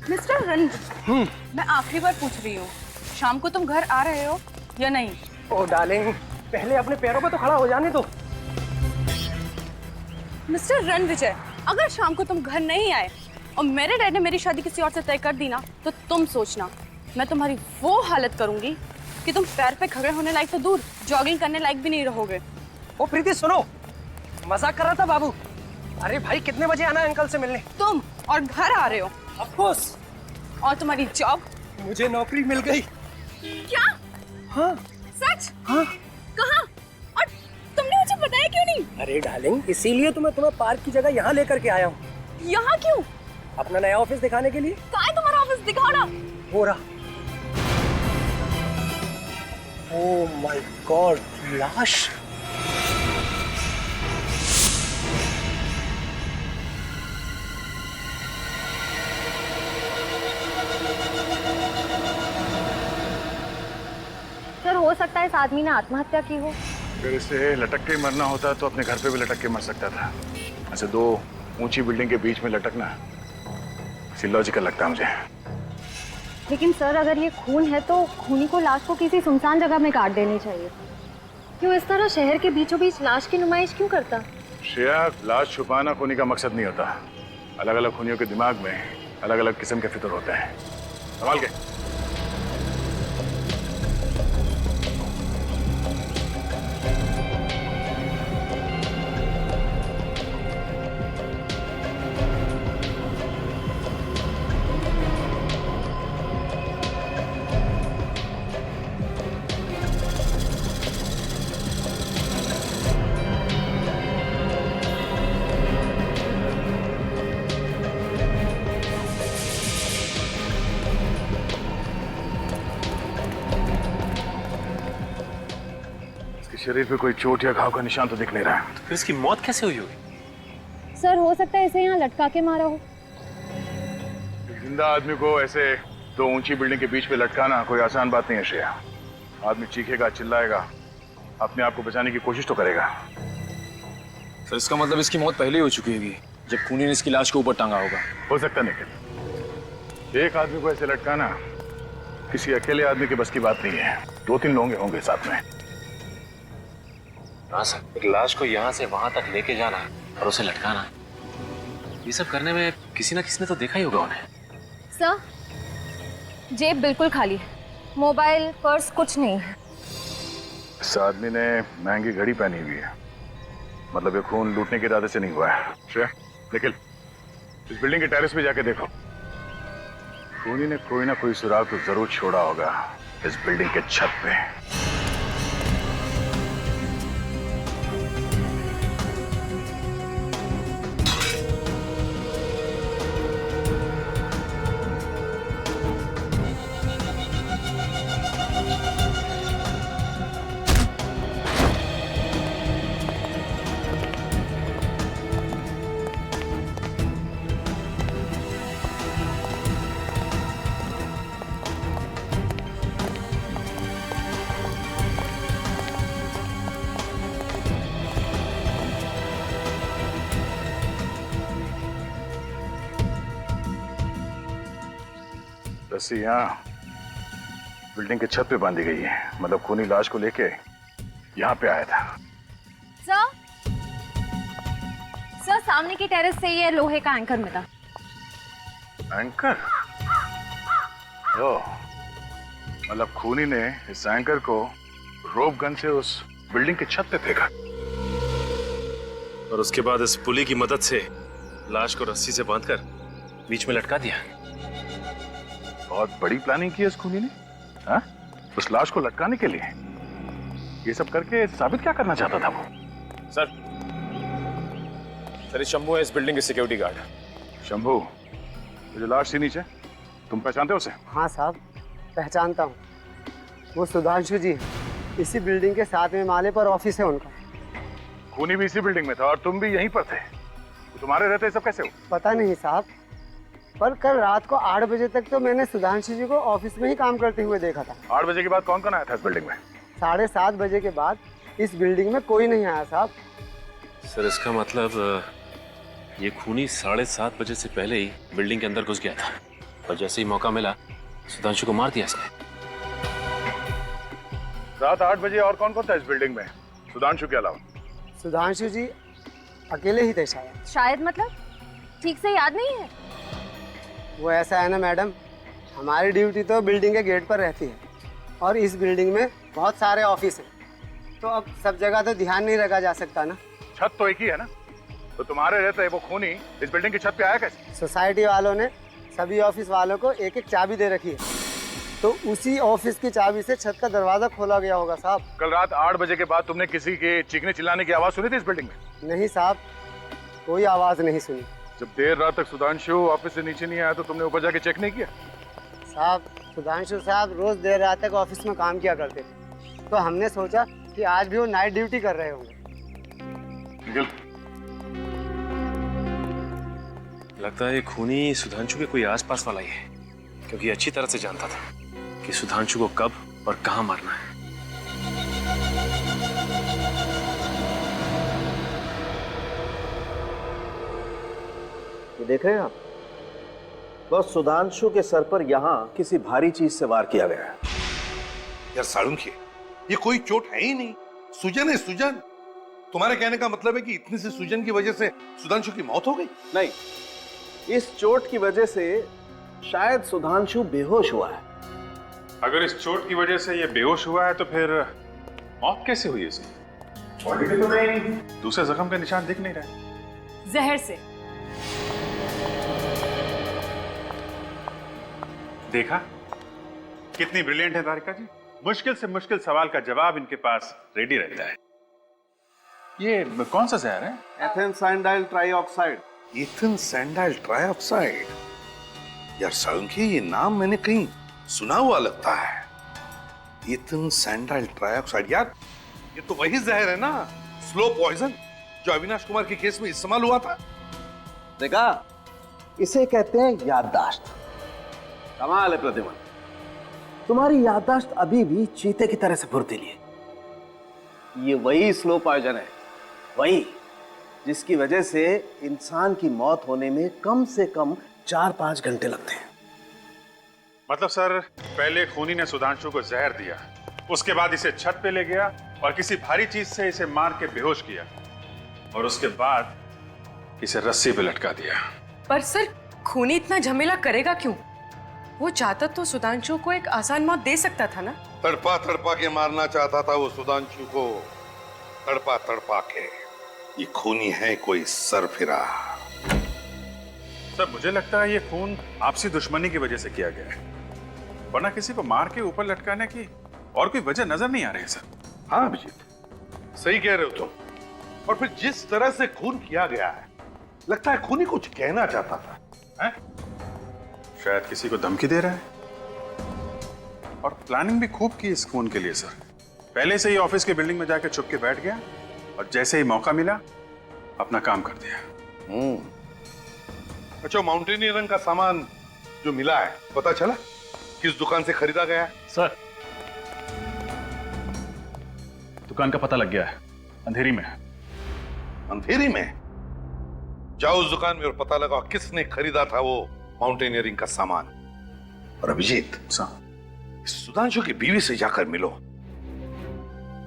Mister Ranjan, मैं आखिरी बार पूछ रही हूँ, शाम को तुम घर आ रहे हो या नहीं? ओ डार्लिंग, पहले अपने पैरों पे तो खड़ा हो जाने दो। मिस्टर रणविजय, अगर शाम को तुम घर नहीं आए और मेरे डैड ने मेरी शादी किसी और से तय कर दी ना, तो तुम सोचना मैं तुम्हारी वो हालत करूंगी कि तुम पैर पे खड़े होने लायक तो दूर, जॉगिंग करने लायक भी नहीं रहोगे। ओ प्रीति सुनो, मजाक कर रहा था बाबू। अरे भाई कितने बजे आना है अंकल से मिलने? तुम और घर आ रहे हो। Of course. और तुम्हारी जॉब? मुझे नौकरी मिल गई। क्या? हाँ। सच? हाँ। कहाँ? और तुमने मुझे बताया क्यों नहीं? अरे डार्लिंग, इसीलिए तो मैं तुम्हें पार्क की जगह यहाँ लेकर के आया हूँ। यहाँ क्यों? अपना नया ऑफिस दिखाने के लिए। कहाँ है तुम्हारा ऑफिस? दिखाओ ना। हो रहा। ओह माय गॉड, लाश। सर, हो सकता है इस आदमी ने आत्महत्या की हो। अगर इसे लटक के मरना होता तो अपने घर पे भी लटक के मर सकता था। ऐसे दो ऊंची बिल्डिंग के बीच में लटकना लॉजिकल लगता है मुझे। लेकिन सर, अगर ये खून है तो खूनी को लाश को किसी सुनसान जगह में काट देनी चाहिए। क्यों इस तरह शहर के बीचों बीच लाश की नुमाइश क्यों करता? श्रेया, लाश छुपाना खूनी का मकसद नहीं होता। अलग अलग खूनियों के दिमाग में अलग अलग किस्म के फिक्र होते हैं। संभाल के। शरीर पे कोई चोट या घाव का निशान तो दिख नहीं रहा। तो फिर इसकी मौत कैसे हुई होगी? सर, हो सकता है इसे यहाँ लटका के मारा हो। जिंदा आदमी को ऐसे दो ऊंची बिल्डिंग के बीच में लटकाना कोई आसान बात नहीं है श्रेया। आदमी चीखेगा, चिल्लाएगा, अपने आप को बचाने की कोशिश तो करेगा। सर, इसका मतलब इसकी मौत पहले ही हो चुकी होगी जब खूनी ने इसकी लाश को ऊपर टांगा होगा। हो सकता निखिल, एक आदमी को ऐसे लटकाना किसी अकेले आदमी के बस की बात नहीं है। दो तीन लोग होंगे साथ में। हाँ सर, एक लाश को यहाँ से वहां तक लेके जाना और उसे लटकाना, ये सब करने में किसी ना किसी ने तो देखा ही होगा उन्हें। सर, जेब बिल्कुल खाली है, मोबाइल पर्स कुछ नहीं है। इस आदमी ने महंगी घड़ी पहनी हुई है, मतलब ये खून लूटने के इरादे से नहीं हुआ है। श्रेया, निखिल, इस बिल्डिंग के टेरेस पे जाके देखो। खूनी ने कोई ना कोई सुराग तो जरूर छोड़ा होगा इस बिल्डिंग के छत पे। रस्सी यहाँ बिल्डिंग के छत पे बांधी गई है, मतलब खूनी लाश को लेके यहाँ पे आया था। सर, सामने की टेरेस से ये लोहे का एंकर मिला। एंकर? ओ, मतलब खूनी ने इस एंकर को रोप गन से उस बिल्डिंग के छत पे फेंका और उसके बाद इस पुली की मदद से लाश को रस्सी से बांधकर बीच में लटका दिया। बहुत बड़ी प्लानिंग की है इस खूनी ने, हाँ? उस लाश को लटकाने के लिए। ये सब करके साबित क्या करना चाहता था वो? सर, ये शंभू है, इस बिल्डिंग के सिक्योरिटी गार्ड। शंभू, जो लाश थी नीचे, तुम पहचानते हो उसे? हाँ साहब, पहचानता हूँ। वो सुधांशु जी, इसी बिल्डिंग के 7वें माले पर ऑफिस है उनका। खूनी भी इसी बिल्डिंग में था और तुम भी यहीं पर थे, तो तुम्हारे रहते सब कैसे हो? पता नहीं साहब, पर कल रात को 8 बजे तक तो मैंने सुधांशु जी को ऑफिस में ही काम करते हुए देखा था। 8 बजे के बाद कौन कौन आया था इस बिल्डिंग में? 7:30 बजे के बाद इस बिल्डिंग में कोई नहीं आया साहब। सर, इसका मतलब ये खूनी 7:30 बजे से पहले ही बिल्डिंग के अंदर घुस गया था। और जैसे ही मौका मिला सुधांशु को मार दिया इसने। रात 8 बजे और कौन कौन था इस बिल्डिंग में सुधांशु के अलावा? सुधांशु जी अकेले ही थे शायद। शायद मतलब ठीक से याद नहीं है। वो ऐसा है ना मैडम, हमारी ड्यूटी तो बिल्डिंग के गेट पर रहती है और इस बिल्डिंग में बहुत सारे ऑफिस हैं, तो अब सब जगह तो ध्यान नहीं रखा जा सकता ना। छत तो एक ही है ना, तो तुम्हारे रहते वो खूनी इस बिल्डिंग की छत पे आया कैसे? सोसाइटी वालों ने सभी ऑफिस वालों को एक एक चाबी दे रखी है, तो उसी ऑफिस की चाबी से छत का दरवाजा खोला गया होगा साहब। कल रात 8 बजे के बाद तुमने किसी के चीखने चिल्लाने की आवाज सुनी थी इस बिल्डिंग में? नहीं साहब, कोई आवाज नहीं सुनी। जब देर रात तक सुधांशु ऑफिस से नीचे नहीं आया तो तुमने ऊपर जाके चेक नहीं किया? साहब सुधांशु साहब रोज देर रात तक ऑफिस में काम किया करते थे, तो हमने सोचा कि आज भी वो नाइट ड्यूटी कर रहे होंगे। लगता है ये खूनी सुधांशु के कोई आसपास वाला ही है, क्योंकि अच्छी तरह से जानता था कि सुधांशु को कब और कहां मारना है। ये देख रहे हैं आप, बस सुधांशु के सर पर यहाँ किसी भारी चीज से वार किया गया है। यार साळुंखे, ये कोई चोट है ही नहीं, सूजन है सूजन। तुम्हारे कहने का मतलब है कि इतनी सी सूजन की वजह से सुधांशु की मौत हो गई? नहीं, इस चोट की वजह से शायद सुधांशु बेहोश हुआ है। अगर इस चोट की वजह से ये बेहोश हुआ है तो फिर मौत कैसे हुई इसकी? बॉडी पे तो कहीं दूसरे जख्म के निशान दिख नहीं रहे। जहर से। देखा कितनी ब्रिलियंट है तारिका जी, मुश्किल से मुश्किल सवाल का जवाब इनके पास रेडी रहता है। ये कौन सा जहर है? एथेन सैंडाइल ट्राइऑक्साइड। इथेन सैंडाइल ट्राइऑक्साइड। यार साळुंखे, ये नाम मैंने कहीं सुना हुआ लगता है। इथेन सैंडाइल ट्राइऑक्साइड, यार ये तो वही जहर है ना, स्लो पॉइजन, जो अविनाश कुमार के केस में इस्तेमाल हुआ था। देखा, इसे कहते हैं याददाश्त। कमाल है प्रतिमा, तुम्हारी याददाश्त अभी भी चीते की तरह से फुर्तीली है। ये वही स्लो पॉइजन है, वही जिसकी वजह से इंसान की मौत होने में कम से कम 4-5 घंटे लगते हैं। मतलब सर, पहले खूनी ने सुधांशु को जहर दिया, उसके बाद इसे छत पे ले गया और किसी भारी चीज से इसे मार के बेहोश किया, और उसके बाद इसे रस्सी पे लटका दिया। पर सर, खूनी इतना झमेला करेगा क्यों? वो चाहता तो सुधांशु को एक आसान मौत दे सकता था ना। तड़पा तड़पा के मारना चाहता था वो सुधांशु को, तड़पा तड़पा के। ये खूनी है कोई सरफिरा। सर, मुझे लगता है ये खून आपसी दुश्मनी की वजह से किया गया है, वरना किसी को मार के ऊपर लटकाने की और कोई वजह नजर नहीं आ रही है सर। हाँ अभिजीत, सही कह रहे हो तुम। और फिर जिस तरह से खून किया गया है, लगता है खूनी कुछ कहना चाहता था, हैं? शायद किसी को धमकी दे रहा है, और प्लानिंग भी खूब की इस खून के लिए सर। पहले से ही ऑफिस के बिल्डिंग में जाकर छुप के बैठ गया और जैसे ही मौका मिला अपना काम कर दिया। अच्छा, माउंटेनियरिंग का सामान जो मिला है, पता चला किस दुकान से खरीदा गया है? सर, दुकान का पता लग गया है, अंधेरी में। अंधेरी में? जाओ उस दुकान में और पता लगाओ किसने खरीदा था वो माउंटेनियरिंग का सामान। और अभिजीत, सुधांशु की बीवी से जाकर मिलो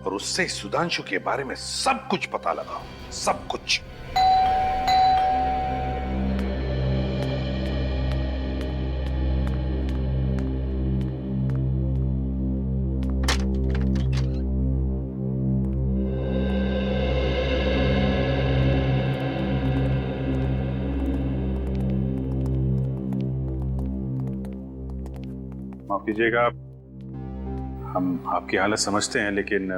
और उससे सुधांशु के बारे में सब कुछ पता लगाओ, सब कुछ। माफ कीजिएगा, हम आपकी हालत समझते हैं, लेकिन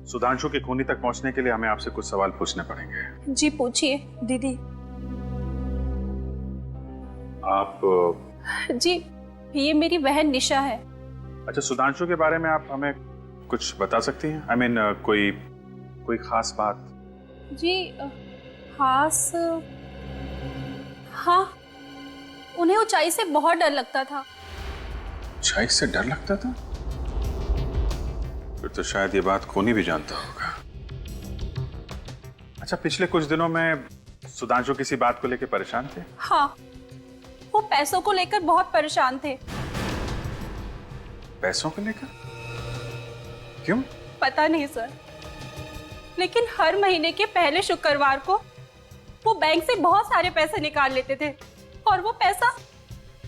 सुधांशु के खूनी तक पहुंचने के लिए हमें आपसे कुछ सवाल पूछने पड़ेंगे। जी पूछिए दीदी। आप जी, ये मेरी बहन निशा है। अच्छा, सुधांशु के बारे में आप हमें कुछ बता सकती हैं? I mean, कोई खास बात? जी खास, हाँ, उन्हें ऊंचाई से बहुत डर लगता था। ऊंचाई से डर लगता था? फिर तो शायद ये बात खूनी भी जानता होगा। अच्छा, पिछले कुछ दिनों में सुधांशु किसी बात को लेकर परेशान थे? हाँ, वो वो पैसों को लेकर बहुत परेशान थे। पैसों को लेकर? क्यों? पता नहीं सर, लेकिन हर महीने के पहले शुक्रवार को वो बैंक से बहुत सारे पैसे निकाल लेते थे और वो पैसा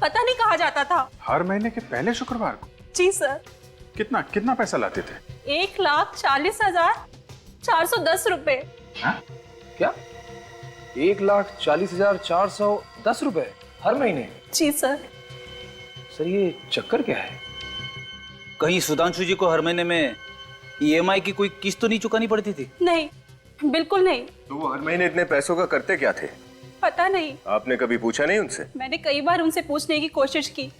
पता नहीं कहाँ जाता था। हर महीने के पहले शुक्रवार को? जी सर। कितना कितना पैसा लाते थे? 1,40,410 रुपए। हाँ? क्या 1,40,410 रुपए हर महीने? जी सर। सर ये चक्कर क्या है? कहीं सुधांशु जी को हर महीने में ईएमआई की कोई किस्त तो नहीं चुकानी पड़ती थी? नहीं, बिल्कुल नहीं। तो वो हर महीने इतने पैसों का करते क्या थे? पता नहीं। आपने कभी पूछा नहीं उनसे? मैंने कई बार उनसे पूछने की कोशिश की,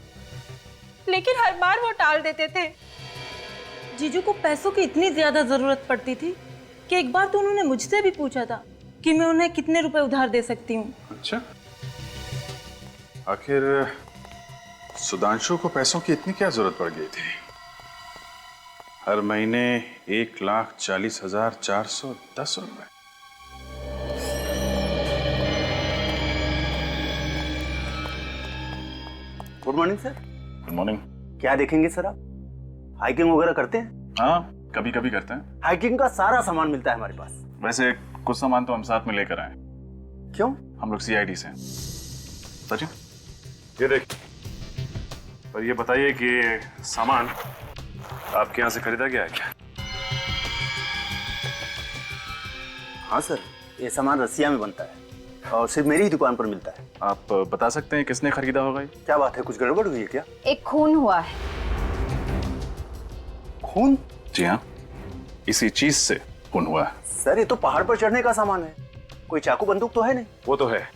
लेकिन हर बार वो टाल देते थे। जीजू को पैसों की इतनी ज्यादा जरूरत पड़ती थी कि एक बार तो उन्होंने मुझसे भी पूछा था कि मैं उन्हें कितने रुपए उधार दे सकती हूँ। अच्छा, आखिर सुधांशु को पैसों की इतनी क्या जरूरत पड़ गई थी? हर महीने 1,40,410 रुपए। Good morning sir. Good morning. क्या देखेंगे सर आप? हाइकिंग वगैरह करते हैं? हाँ, कभी कभी करते हैं। हाइकिंग का सारा सामान मिलता है हमारे पास। वैसे कुछ सामान तो हम साथ में लेकर आए। क्यों? हम लोग सीआईडी से हैं। सचिन, ये देख। और ये बताइए कि ये सामान आपके यहाँ से खरीदा गया है क्या? हाँ सर, ये सामान रसिया में बनता है और सिर्फ मेरी ही दुकान पर मिलता है। आप बता सकते हैं किसने खरीदा होगा ये? क्या बात है, कुछ गड़बड़ हुई है क्या? एक खून हुआ है। खून? जी हाँ, इसी चीज से खून हुआ है। सर ये तो पहाड़ पर चढ़ने का सामान है, कोई चाकू बंदूक तो है नहीं। वो तो है,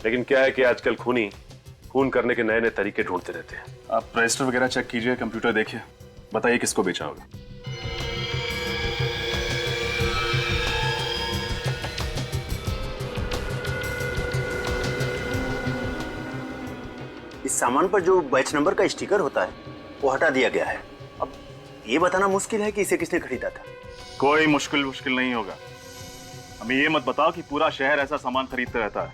लेकिन क्या है कि आजकल खूनी खून करने के नए नए तरीके ढूंढते रहते हैं। आप रजिस्टर वगैरह चेक कीजिए, कंप्यूटर देखिए, बताइए किसको बेचा होगा। इस सामान पर जो बैच नंबर का स्टिकर होता है वो हटा दिया गया है। अब ये बताना मुश्किल है कि इसे किसने खरीदा था। कोई मुश्किल नहीं होगा। हमें ये मत बताओ कि पूरा शहर ऐसा सामान खरीदता रहता है।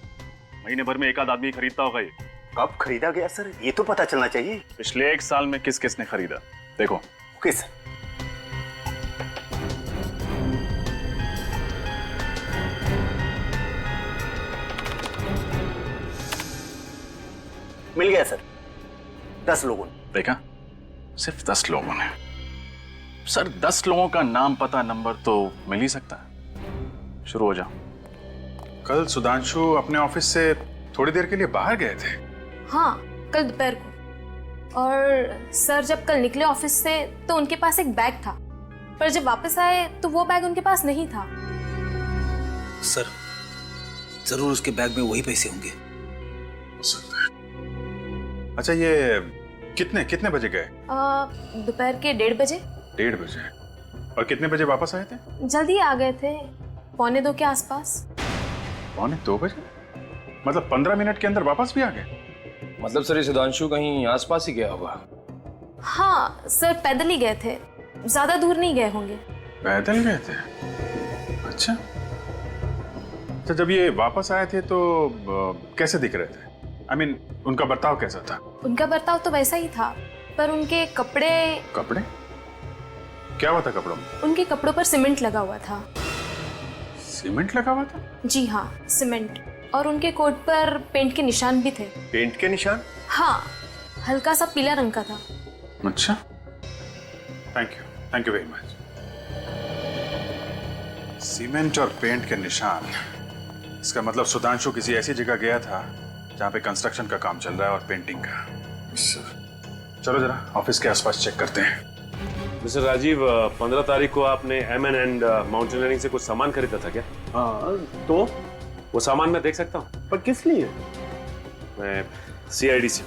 महीने भर में एक आध आदमी खरीदता होगा। ये कब खरीदा गया सर, ये तो पता चलना चाहिए। पिछले 1 साल में किस किसने खरीदा, देखो। Okay sir. मिल गया सर, 10 लोगों ने। देखा, सिर्फ 10 लोगों ने। सर 10 लोगों का नाम पता नंबर तो मिल ही सकता है। शुरू हो जाओ। कल सुधांशु अपने ऑफिस से थोड़ी देर के लिए बाहर गए थे। हाँ, कल दोपहर को। और सर जब कल निकले ऑफिस से तो उनके पास एक बैग था, पर जब वापस आए तो वो बैग उनके पास नहीं था। सर जरूर उसके बैग में वही पैसे होंगे। हो सकता है। अच्छा, ये कितने बजे गए? दोपहर के 1:30 बजे। 1:30 बजे। और कितने बजे वापस आए थे? जल्दी आ गए थे, 1:45 के आसपास। 1:45 बजे? मतलब 15 मिनट के अंदर वापस भी आ गए? मतलब सर ये सुधांशु कहीं आसपास ही गया होगा। हाँ सर, पैदल ही गए थे, ज्यादा दूर नहीं गए होंगे। पैदल गए थे? अच्छा। तो जब ये वापस आए थे तो कैसे दिख रहे थे? I mean, उनका बर्ताव कैसा था? उनका बर्ताव तो वैसा ही था, पर उनके कपड़े। कपड़े? क्या हुआ था कपड़ों में? उनके कपड़ों पर सीमेंट लगा हुआ था। सीमेंट लगा हुआ था? जी हाँ, सीमेंट। और उनके कोट पर पेंट के निशान भी थे। पेंट के निशान? हाँ, हल्का सा पीला रंग का था। अच्छा, thank you very much. Cement और पेंट के निशान, इसका मतलब सुधांशु किसी ऐसी जगह गया था जहाँ पे कंस्ट्रक्शन का काम चल रहा है और पेंटिंग का। चलो जरा ऑफिस के आसपास चेक करते हैं। मिस्टर राजीव, 15 तारीख को आपने M&N माउंटेनियरिंग से कुछ सामान खरीदा था क्या? हाँ, तो वो सामान मैं देख सकता हूँ? पर किस लिए? मैं CID से।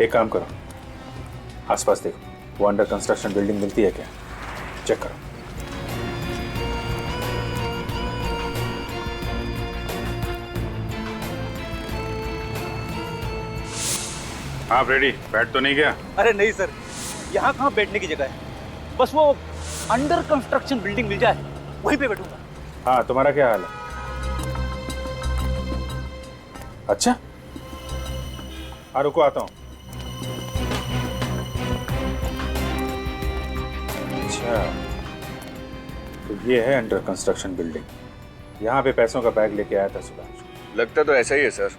एक काम करो, आसपास देखो, वो अंडर कंस्ट्रक्शन बिल्डिंग मिलती है क्या, चेक करो। हाँ फ्रेडी, बैठ तो नहीं गया? अरे नहीं सर, यहाँ कहाँ बैठने की जगह है, बस वो अंडर कंस्ट्रक्शन बिल्डिंग मिल जाए वहीं पे बैठूंगा। हाँ, तुम्हारा क्या हाल है? अच्छा, हाँ रुको आता हूँ। अच्छा, तो ये है अंडर कंस्ट्रक्शन बिल्डिंग। यहाँ पे पैसों का बैग लेके आया था सुधांशु। लगता तो ऐसा ही है सर।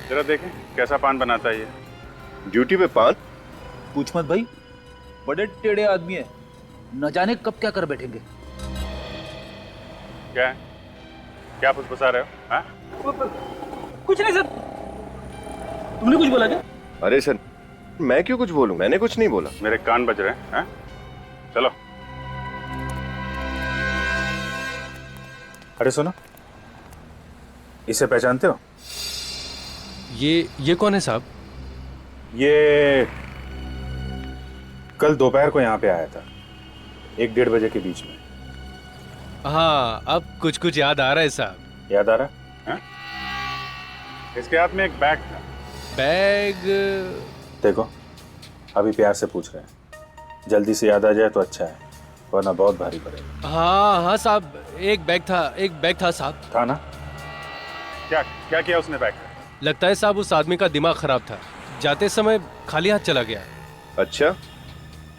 जरा देखें कैसा पान बनाता है ये। ड्यूटी पे पान? पूछ मत भाई, बड़े टेढ़े आदमी है, न जाने कब क्या कर बैठेंगे। क्या है? क्या फुसफुसा रहे हो? हाँ? कुछ नहीं सर। तुमने कुछ बोला क्या? अरे सर, मैं क्यों कुछ बोलूं? मैंने कुछ नहीं बोला। मेरे कान बज रहे हैं। हाँ? चलो। अरे सुनो, इसे पहचानते हो? ये कौन है साहब? ये कल दोपहर को यहाँ पे आया था, 1-1:30 बजे के बीच में। हाँ, अब कुछ कुछ याद आ रहा है साहब। याद आ रहा है? इसके हाथ में एक बैग था। बैग? देखो, अभी प्यार से पूछ रहे हैं, जल्दी से याद आ जाए तो अच्छा है, वरना बहुत भारी पड़ेगा। हाँ साहब, एक बैग था साहब। था ना? क्या किया उसने बैग का? लगता है साहब उस आदमी का दिमाग खराब था, जाते समय खाली हाथ चला गया। अच्छा,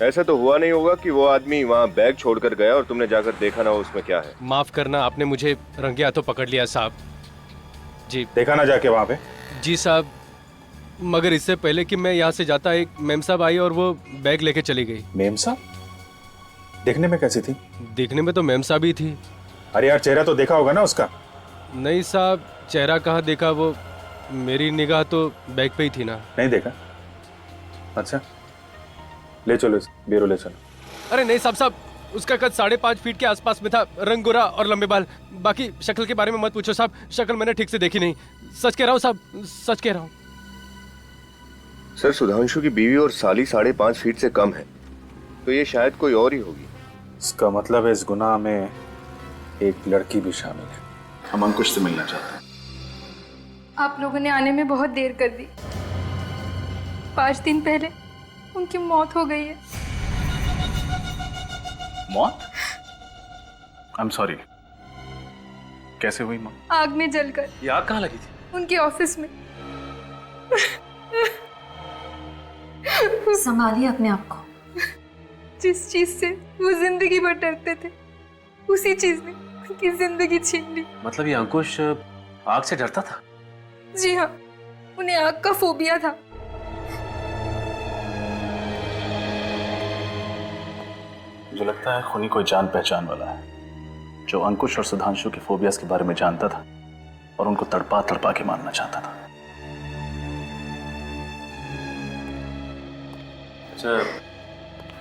ऐसा तो हुआ नहीं होगा कि वो आदमी वहाँ बैग छोड़कर गया और तुमने जाकर देखा ना हो उसमें क्या है। माफ करना, आपने मुझे रंगे हाथों पकड़ लिया साहब। जी देखा ना जाके वहाँ पे? जी साहब, मगर इससे पहले कि मैं यहाँ से जाता, एक मेम साहब आई और वो बैग लेके चली गई। मेम साहब? देखने में कैसी थी? देखने में तो मेम साहब ही थी। अरे यार, चेहरा तो देखा होगा ना उसका? नहीं साहब, चेहरा कहाँ देखा, वो मेरी निगाह तो बैग पे ही थी ना। नहीं देखा? अच्छा, ले चलो ब्यूरो ले चलो। अरे नहीं साहब, उसका कद 5.5 फीट के आसपास में था, रंग गोरा और लंबे बाल। बाकी शक्ल के बारे में मत पूछो साहब, शक्ल मैंने ठीक से देखी नहीं। सच कह रहा हूँ साहब, सच कह रहा हूँ। सर, सुधांशु की बीवी और साली 5.5 फीट से कम है, तो ये शायद कोई और ही होगी। इसका मतलब है इस गुनाह में एक लड़की भी शामिल है। हम अंकुश से मिलना चाहते हैं। आप लोगों ने आने में बहुत देर कर दी। 5 दिन पहले उनकी मौत हो गई है। मौत? I am sorry. कैसे हुई मौत? आग में जलकर। ये आग कहाँ लगी थी? उनके ऑफिस में। संभालिए अपने आप को। जिस चीज से वो जिंदगी भर डरते थे, उसी चीज ने उनकी जिंदगी छीन ली। मतलब ये अंकुश आग से डरता था? जी हाँ, उन्हें आग का फोबिया था। मुझे लगता है खूनी कोई जान पहचान वाला है, जो अंकुश और सुधांशु के फोबियास के बारे में जानता था और उनको तड़पा तड़पा के मारना चाहता था। अच्छा,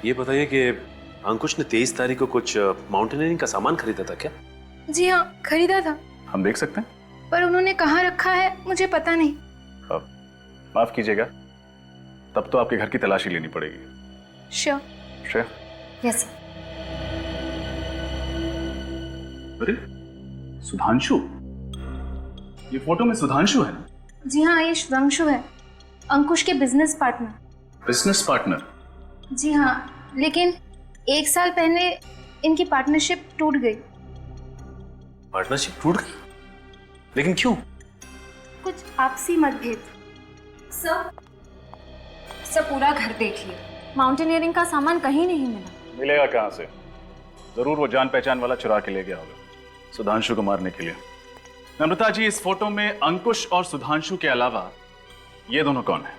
ये बताइए कि अंकुश ने 23 तारीख को कुछ माउंटेनियरिंग का सामान खरीदा था क्या? जी हाँ, खरीदा था। हम देख सकते हैं? पर उन्होंने कहाँ रखा है मुझे पता नहीं। माफ कीजिएगा, तब तो आपके घर की तलाशी लेनी पड़ेगी। श्योर। श्योर? यस। अरे सुधांशु, ये फोटो में सुधांशु है ना? जी हाँ, ये सुधांशु है, अंकुश के बिजनेस पार्टनर। Business partner? जी हाँ, लेकिन 1 साल पहले इनकी पार्टनरशिप टूट गई। पार्टनरशिप टूट गई? लेकिन क्यों? कुछ आपसी मतभेद। सर पूरा घर देख लिया, माउंटेनियरिंग का सामान कहीं नहीं मिला। मिलेगा कहां से? जरूर वो जान पहचान वाला चुरा के ले गया होगा सुधांशु को मारने के लिए। नम्रता जी, इस फोटो में अंकुश और सुधांशु के अलावा ये दोनों कौन है?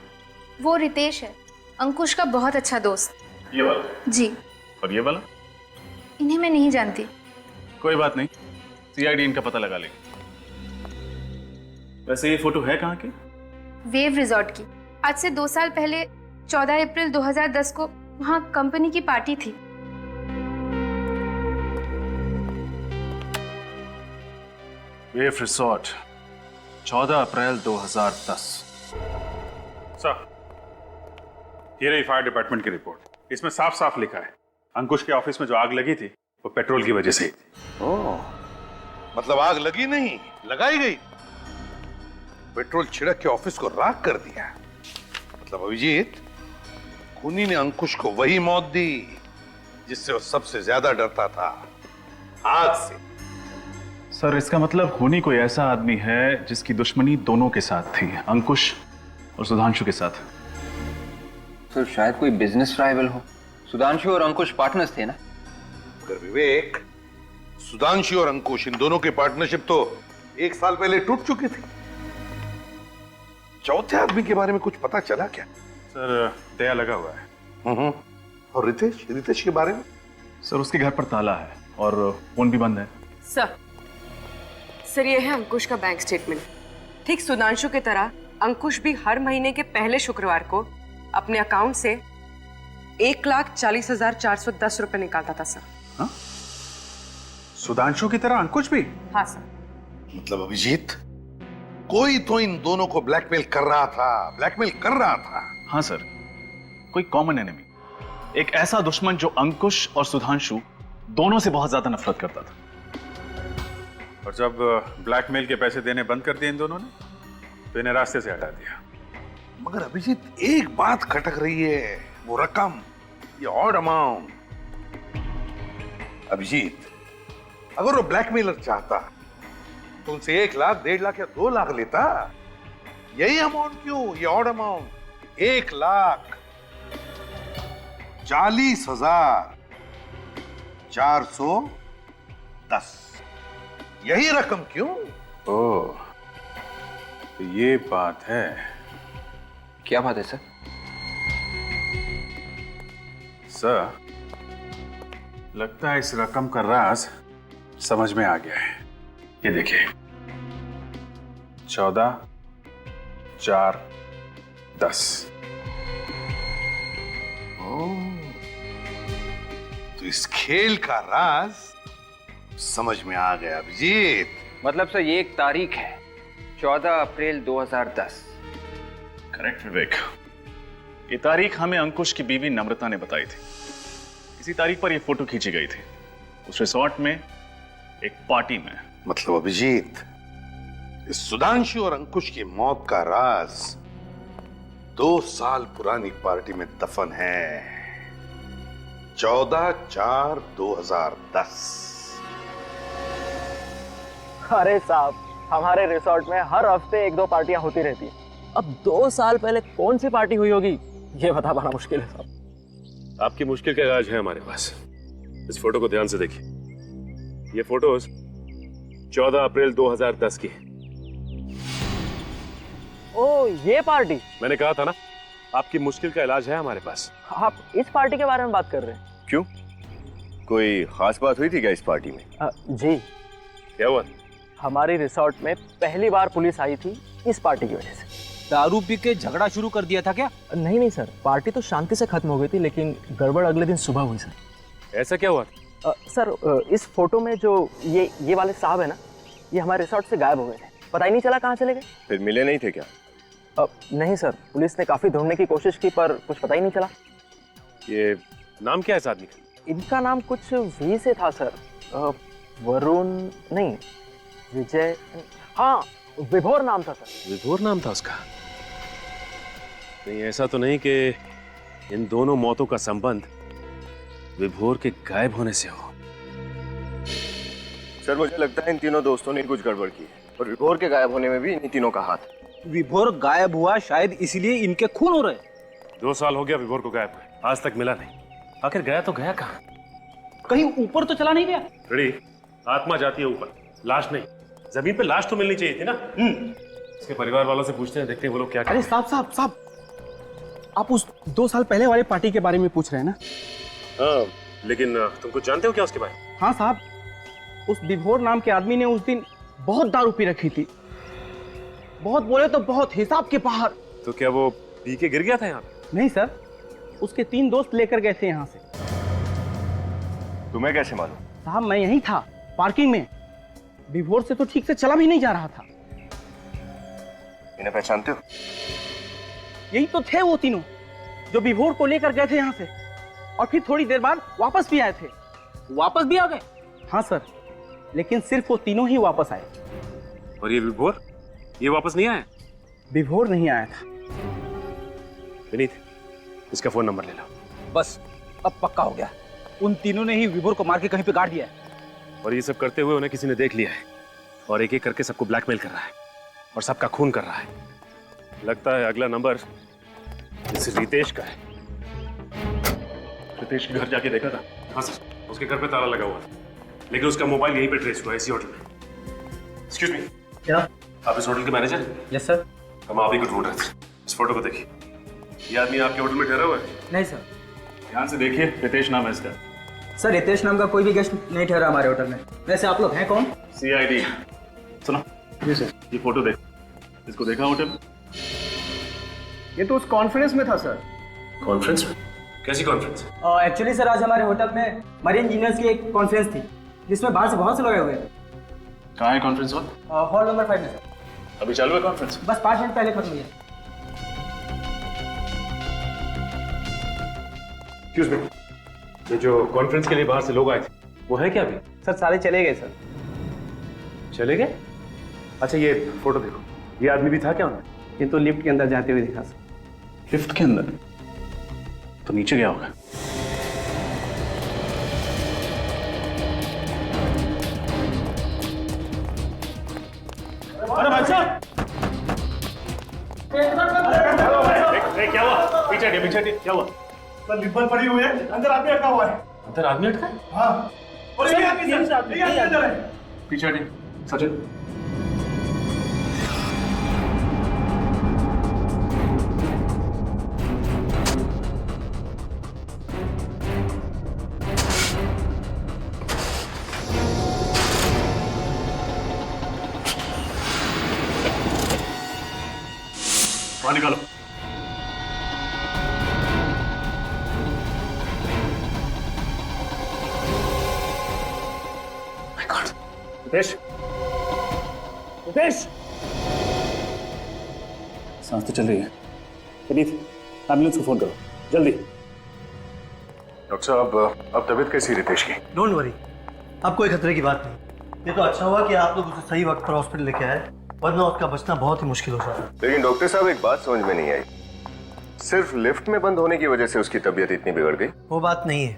वो रितेश है, अंकुश का बहुत अच्छा दोस्त। ये वाला? जी। और ये वाला? इन्हें मैं नहीं जानती। कोई बात नहीं, सीआईडी इनका पता लगा लेगी। वैसे ये फोटो है कहाँ की? वेव रिजॉर्ट की। आज से 2 साल पहले 14 अप्रैल 2010 को वहाँ कंपनी की पार्टी थी। वेव रिसोर्ट, 14 अप्रैल 2010। सर, ये रही फायर डिपार्टमेंट की रिपोर्ट। इसमें साफ साफ लिखा है अंकुश के ऑफिस में जो आग लगी थी वो पेट्रोल की वजह से ही थी। ओह, मतलब आग लगी नहीं, लगाई गई। पेट्रोल छिड़क के ऑफिस को राख कर दिया। मतलब अभिजीत, खूनी ने अंकुश को वही मौत दी जिससे वो सबसे ज्यादा डरता था, आग से। सर इसका मतलब खूनी कोई ऐसा आदमी है जिसकी दुश्मनी दोनों के साथ थी, अंकुश और सुधांशु के साथ। सर शायद कोई बिजनेस राइवल हो। सुधांशु और अंकुश पार्टनर्स थे ना? मगर विवेक, सुधांशु और अंकुश इन दोनों की पार्टनरशिप तो 1 साल पहले टूट चुकी थी। चौथे आदमी के बारे में कुछ पता चला क्या? सर दया लगा हुआ है। और रितेश के बारे में? सर उसके घर पर ताला है और फोन भी बंद है। सर ये है अंकुश का बैंक स्टेटमेंट। ठीक सुधांशु की तरह अंकुश भी हर महीने के पहले शुक्रवार को अपने अकाउंट से 1,40,410 रुपए निकालता था सर। हाँ? सुधांशु की तरह अंकुश भी? हाँ सर। मतलब अभिजीत, कोई तो इन दोनों को ब्लैकमेल कर रहा था। हाँ सर, कोई कॉमन एनिमी, एक ऐसा दुश्मन जो अंकुश और सुधांशु दोनों से बहुत ज्यादा नफरत करता था। और जब ब्लैकमेल के पैसे देने बंद कर दिए इन दोनों ने, तो इन्हें रास्ते से हटा दिया। मगर अभिजीत, एक बात खटक रही है, वो रकम, ये ऑड अमाउंट। अभिजीत, अगर वो ब्लैकमेलर चाहता तो उनसे 1 लाख, 1.5 लाख या 2 लाख लेता। यही अमाउंट क्यों, ये ऑड अमाउंट 1,40,410, यही रकम क्यों? ओह, तो ये बात है। क्या बात है सर? सर, लगता है इस रकम का राज समझ में आ गया है। ये देखिए, 14,410। तो इस खेल का राज समझ में आ गया अभिजीत। मतलब सर ये एक तारीख है, 14 अप्रैल 2010। करेक्ट विवेक, ये तारीख हमें अंकुश की बीवी नम्रता ने बताई थी। इसी तारीख पर ये फोटो खींची गई थी, उस रिसोर्ट में एक पार्टी में। मतलब अभिजीत, इस सुधांशु और अंकुश की मौत का राज 2 साल पुरानी पार्टी में दफन है। 14/4/2010। अरे साहब, हमारे रिसोर्ट में हर हफ्ते 1-2 पार्टियां होती रहती हैं। अब 2 साल पहले कौन सी पार्टी हुई होगी, ये बता पाना मुश्किल है साहब। आपकी मुश्किल का इलाज है हमारे पास। इस फोटो को ध्यान से देखिए। ये फोटोज 14 अप्रैल 2010 की है। ओ, ये पार्टी? मैंने कहा था ना, आपकी मुश्किल का इलाज है हमारे पास। आप इस पार्टी के बारे में बात कर रहे हैं? क्यों, कोई खास बात हुई थी क्या इस पार्टी में? जी। क्या हुआ? हमारी रिसोर्ट में पहली बार पुलिस आई थी इस पार्टी की वजह से। दारू पी के झगड़ा शुरू कर दिया था क्या? नहीं सर, पार्टी तो शांति से खत्म हो गई थी, लेकिन गड़बड़ अगले दिन सुबह हुई सर। ऐसा क्या हुआ? सर इस फोटो में जो ये वाले साहब है ना, ये हमारे रिसोर्ट से गायब हो गए थे। पता ही नहीं चला कहाँ चले गए। फिर मिले नहीं थे क्या? नहीं सर, पुलिस ने काफी ढूंढने की कोशिश की पर कुछ पता ही नहीं चला। ये नाम क्या है इस आदमी का? इनका नाम कुछ वी से था सर। वरुण नहीं, विजय, हाँ विभोर नाम था सर। विभोर नाम था उसका? नहीं, ऐसा तो नहीं कि इन दोनों मौतों का संबंध विभोर के गायब होने से हो। सर मुझे लगता है इन तीनों दोस्तों ने कुछ गड़बड़ की है और विभोर के गायब होने में भी इन तीनों का हाथ है। विभोर गायब हुआ शायद इसीलिए इनके खून हो रहे। 2 साल हो गया विभोर को गायब हुए, आज तक मिला नहीं। आखिर गया तो गया कहाँ? कहीं ऊपर तो चला नहीं गया? रेडी, आत्मा जाती है ऊपर, लाश नहीं। जमीन पे लाश तो मिलनी चाहिए थी ना। इसके परिवार वालों से पूछते हैं, देखते हैं वो लोग क्या कहते हैं। अरे साहब, आप उस 2 साल पहले वाले पार्टी के बारे में पूछ रहे हैं ना? हाँ, लेकिन तुम कुछ जानते हो क्या उसके बारे में? हाँ साहब, उस विभोर नाम के आदमी ने उस दिन बहुत दारू पी रखी थी। बहुत बोले तो बहुत, हिसाब के बाहर। तो क्या वो पी के गिर गया था यहाँ पे? नहीं सर, उसके 3 दोस्त लेकर गए थे यहाँ से। तुम्हें कैसे मालूम? साहब मैं यहीं था, पार्किंग में। विभोर से तो ठीक से चला भी नहीं जा रहा था। इन्हें पहचानते हो? यही तो थे वो तीनों जो विभोर को लेकर गए थे यहाँ से, और फिर थोड़ी देर बाद वापस भी आए थे। वापस भी आ गए? हाँ सर, लेकिन सिर्फ वो तीनों ही वापस आए। और ये विभोर, ये वापस नहीं आए? विभोर नहीं आया था। विनीत, इसका फोन नंबर ले लो। बस अब पक्का हो गया, उन तीनों ने ही विभोर को मार के कहीं पे गाड़ दिया है। और ये सब करते हुए उन्हें किसी ने देख लिया है और एक एक करके सबको ब्लैकमेल कर रहा है और सबका खून कर रहा है। लगता है अगला नंबर इस रितेश का है। रितेश के घर जाके देखा था? हाँ सर, उसके घर पे ताला लगा हुआ था, लेकिन उसका मोबाइल यहीं पे ट्रेस हुआ है, इसी होटल में। एक्सक्यूज मी, क्या आप इस होटल के मैनेजर हैं? Yes sir. हम आप ही को ढूंढ रहे थे। इस फोटो को देखिए, ये आदमी आपके होटल में ठहरा हुआ है? नहीं सर। ध्यान से देखिए, रितेश नाम है इसका। सर रितेश नाम का कोई भी गेस्ट नहीं ठहरा हमारे होटल में। वैसे आप लोग हैं कौन? CID। सुनो जी सर। ये फोटो देख, इसको देखा होटल में? ये तो उस कॉन्फ्रेंस में था सर। कॉन्फ्रेंस में? कैसी कॉन्फ्रेंस? एक्चुअली सर आज हमारे होटल में मरीन इंजीनियर्स की एक कॉन्फ्रेंस थी जिसमें बाहर से बहुत से लोग आए हुए थे। कहाँ है कॉन्फ्रेंस हॉल? हॉल नंबर 5 में सर। अभी चालू है कॉन्फ्रेंस? बस 5 मिनट पहले खत्म हुई है। एक्सक्यूज मी, ये जो कॉन्फ्रेंस के लिए बाहर से लोग आए थे वो है क्या अभी? सर सारे चले गए सर। चले गए? अच्छा ये फोटो देखो, ये आदमी भी था क्या उनमें? ये तो लिफ्ट के अंदर जाते हुए दिखा सर। लिफ्ट के अंदर? तो नीचे गया होगा। अरे भाई साहब, क्या हुआ? पीछे हटिए, क्या हुआ? सर लिफ्ट बंद पड़ी हुई है, अंदर आदमी अटका हुआ है। अंदर आदमी अटका है? हाँ। और ये आदमी अंदर है। पीछे हटिए, सचिन। बाहर निकालो। रितेश, रितेश, सांस तो चल रही है। विनीत, एम्बुलेंस को फोन करो जल्दी। डॉक्टर साहब, अब तबीयत कैसी है रितेश की? डोंट वरी, अब कोई खतरे की बात नहीं। ये तो अच्छा हुआ कि आप लोग उसे सही वक्त पर हॉस्पिटल लेके आए, वरना उसका बचना बहुत ही मुश्किल हो सकता। लेकिन डॉक्टर साहब एक बात समझ में नहीं आई, सिर्फ लिफ्ट में बंद होने की वजह से उसकी तबीयत इतनी बिगड़ गई? वो बात नहीं है,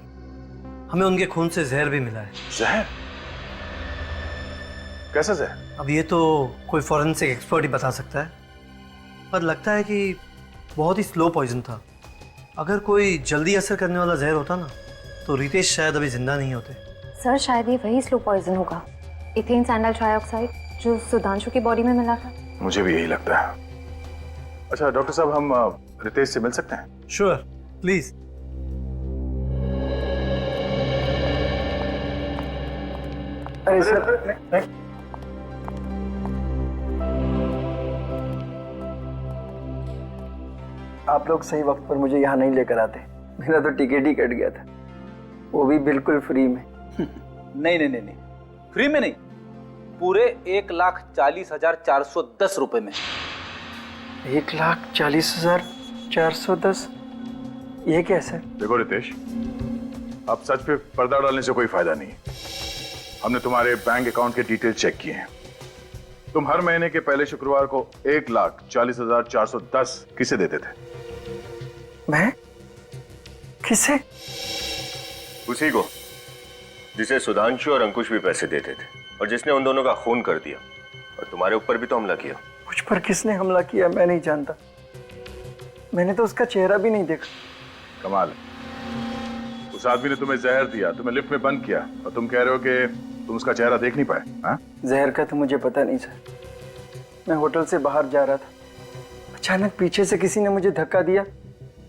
हमें उनके खून से जहर भी मिला है। जहर? कैसा जहर? अब ये तो कोई फॉरेंसिक एक्सपर्ट ही बता सकता है, पर लगता है कि बहुत ही स्लो पॉइजन था। अगर कोई जल्दी असर करने वाला जहर होता ना तो रितेश शायद अभी जिंदा नहीं होते। सर शायद ये वही स्लो पॉइजन होगा, इथेन सैंडल ट्राइऑक्साइड, जो सुधांशु की बॉडी में मिला था। मुझे भी यही लगता है। अच्छा डॉक्टर साहब, हम रितेश से मिल सकते हैं? Sure, please. अरे सर, आप लोग सही वक्त पर मुझे यहाँ नहीं लेकर आते, मेरा तो टिकट ही कट गया था, वो भी बिल्कुल फ्री में। नहीं नहीं नहीं नहीं, फ्री में नहीं, पूरे 1,40,410 रुपए में। 1,40,410? ये क्या सर? देखो रितेश, अब सच पे पर्दा डालने से कोई फायदा नहीं। हमने तुम्हारे बैंक अकाउंट के डिटेल चेक किए हैं। तुम हर महीने के पहले शुक्रवार को 1,40,410 किसे देते थे? मैं? किसे? उसी को जिसे सुधांशु और अंकुश भी पैसे देते थे और जिसने उन दोनों का खून कर दिया और तुम्हारे ऊपर भी तो हमला किया। मुझ पर किसने हमला किया मैं नहीं जानता, मैंने तो उसका चेहरा भी नहीं देखा। कमाल है, उस आदमी ने तुम्हें जहर दिया, तुम्हें लिफ्ट में बंद किया और तुम कह रहे हो कि तुम उसका चेहरा देख नहीं पाए? हाँ? जहर का तो मुझे पता नहीं सर, मैं होटल से बाहर जा रहा था, अचानक पीछे से किसी ने मुझे धक्का दिया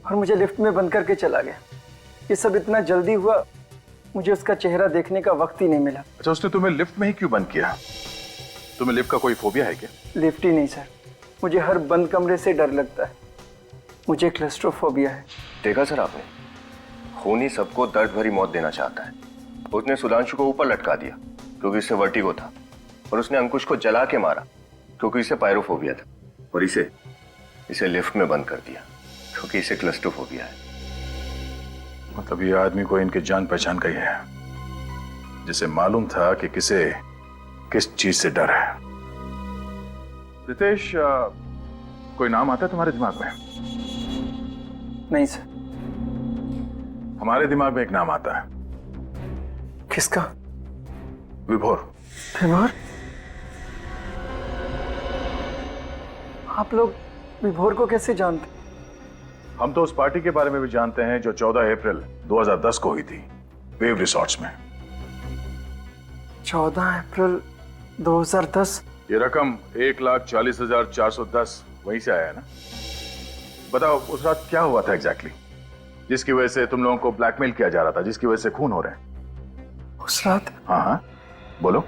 और मुझे लिफ्ट में बंद करके चला गया। ये सब इतना जल्दी हुआ, मुझे उसका चेहरा देखने का वक्त ही नहीं मिला। अच्छा, उसने तुम्हें लिफ्ट में ही क्यों बंद किया? तुम्हें लिफ्ट का कोई फोबिया है क्या? लिफ्ट ही नहीं सर, मुझे हर बंद कमरे से डर लगता है, मुझे क्लस्ट्रोफोबिया है। देखा सर आपने, खून ही सबको दर्द भरी मौत देना चाहता है। उसने सुधांशु को ऊपर लटका दिया क्योंकि इससे वर्टिगो था, और उसने अंकुश को जला के मारा क्योंकि इसे पायरोफोबिया था, और इसे लिफ्ट में बंद कर दिया क्योंकि इसे क्लस्ट्रोफोबिया है। मतलब ये आदमी को इनके जान पहचान का ही है, जिसे मालूम था कि किसे किस चीज से डर है। रितेश, कोई नाम आता है तुम्हारे दिमाग में? नहीं सर। हमारे दिमाग में एक नाम आता है। किसका? विभोर। विभोर? आप लोग विभोर को कैसे जानते? हम तो उस पार्टी के बारे में भी जानते हैं जो 14 अप्रैल 2010 को हुई थी वेव रिसॉर्ट्स में। 14 अप्रैल 2010? ये रकम 1,40,410 वहीं से आया है ना? बताओ उस रात क्या हुआ था एग्जैक्टली जिसकी वजह से तुम लोगों को ब्लैकमेल किया जा रहा था, जिसकी वजह से खून हो रहे हैं? उस रात? हाँ हाँ बोलो,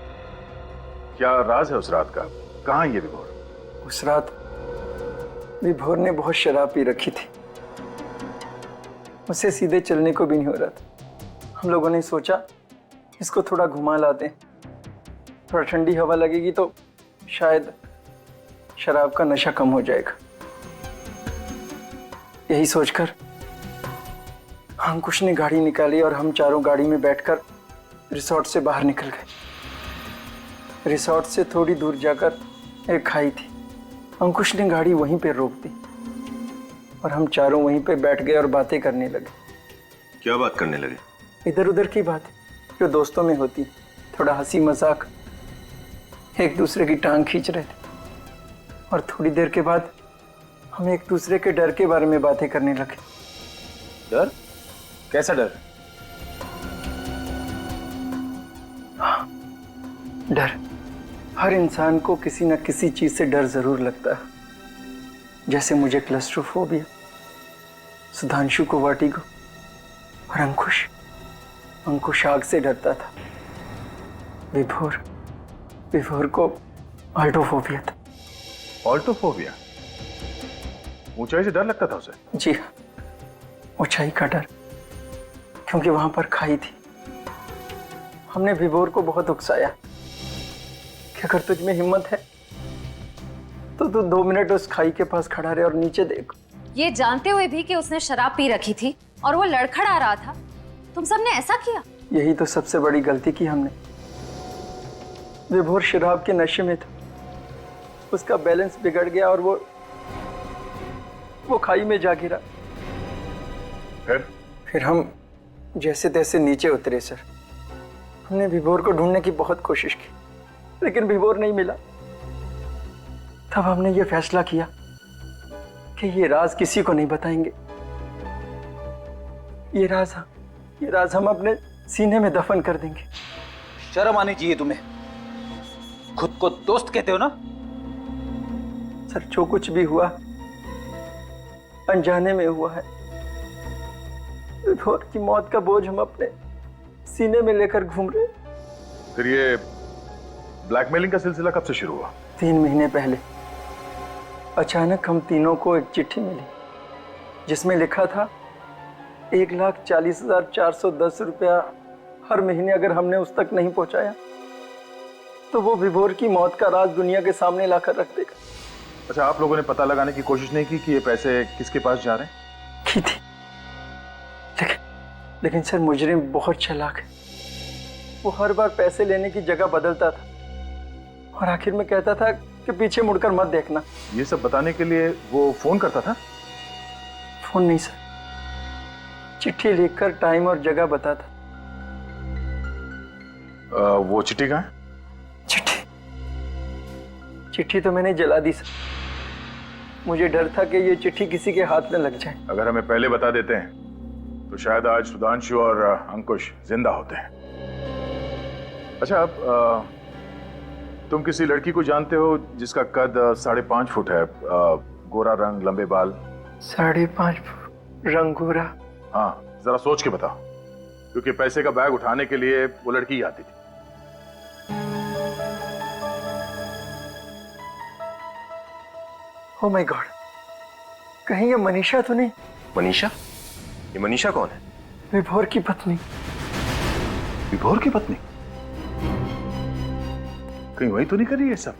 क्या राज है उस रात का? कहाँ है ये विभोर? उस रात विभोर ने बहुत शराब पी रखी थी, उसे सीधे चलने को भी नहीं हो रहा था। हम लोगों ने सोचा इसको थोड़ा घुमा लाते हैं, थोड़ा ठंडी हवा लगेगी तो शायद शराब का नशा कम हो जाएगा। यही सोचकर अंकुश ने गाड़ी निकाली और हम चारों गाड़ी में बैठकर रिसोर्ट से बाहर निकल गए। रिसोर्ट से थोड़ी दूर जाकर एक खाई थी, अंकुश ने गाड़ी वहीं पे रोक दी और हम चारों वहीं पे बैठ गए और बातें करने लगे। क्या बात करने लगे? इधर उधर की बात जो दोस्तों में होती, थोड़ा हंसी मजाक, एक दूसरे की टांग खींच रहे थे। और थोड़ी देर के बाद हम एक दूसरे के डर के बारे में बातें करने लगे। डर? कैसा डर? हाँ, डर। हर इंसान को किसी न किसी चीज से डर जरूर लगता है। जैसे मुझे क्लस्ट्रोफोबिया, सुधांशु को वर्टिगो और अंकुश आग से डरता था। विभोर को ऑल्टोफोबिया था। ऑल्टोफोबिया? ऊंचाई से डर लगता था उसे? जी हाँ, ऊंचाई का डर, क्योंकि वहां पर खाई थी। हमने विभोर को बहुत उकसाया कि अगर तुझ में हिम्मत है तो तू 2 मिनट उस खाई के पास खड़ा रहे और नीचे देख। ये जानते हुए भी कि उसने शराब पी रखी थी और वो लड़खड़ा रहा था, तुम सबने ऐसा किया? यही तो सबसे बड़ी गलती की हमने। विभोर शराब के नशे में था, उसका बैलेंस बिगड़ गया और वो खाई में जा गिरा। फिर हम जैसे तैसे नीचे उतरे सर। हमने विभोर को ढूंढने की बहुत कोशिश की, लेकिन विभोर नहीं मिला। तब हमने ये फैसला किया कि ये राज किसी को नहीं बताएंगे। ये राज हम अपने सीने में दफन कर देंगे। शर्म आनी चाहिए तुम्हें, खुद को दोस्त कहते हो ना? सर, जो कुछ भी हुआ अनजाने में हुआ है। विभोर की मौत का बोझ हम अपने सीने में लेकर घूम रहे। फिर ये ब्लैकमेलिंग का सिलसिला कब से शुरू हुआ? 3 महीने पहले अचानक हम तीनों को एक चिट्ठी मिली जिसमें लिखा था 1,40,410 रुपया हर महीने अगर हमने उस तक नहीं पहुंचाया तो वो विभोर की मौत का राज दुनिया के सामने लाकर रख देगा। अच्छा, आप लोगों ने पता लगाने की कोशिश नहीं की कि ये पैसे किसके पास जा रहे हैं? की थी, लेकिन सर मुजरिम बहुत चालाक है। वो हर बार पैसे लेने की जगह बदलता था और आखिर में कहता था कि पीछे मुड़कर मत देखना। ये सब बताने के लिए वो फोन करता था? फोन नहीं सर, चिट्ठी लिखकर टाइम और जगह बताता। वो चिट्ठी कहाँ है? चिट्ठी तो मैंने जला दी सर। मुझे डर था कि ये चिट्ठी किसी के हाथ में लग जाए। अगर हमें पहले बता देते हैं तो शायद आज सुधांशु और अंकुश जिंदा होते हैं। अच्छा, अब तुम किसी लड़की को जानते हो जिसका कद 5.5 फुट है, गोरा रंग, लंबे बाल? 5.5 फुट, रंग गोरा? हाँ, जरा सोच के बताओ, क्योंकि पैसे का बैग उठाने के लिए वो लड़की ही आती थी। ओह माय गॉड, कहीं ये मनीषा तो नहीं? मनीषा? ये मनीषा कौन है? विभोर की पत्नी। विभोर की पत्नी? कहीं वही तो नहीं कर रही है सब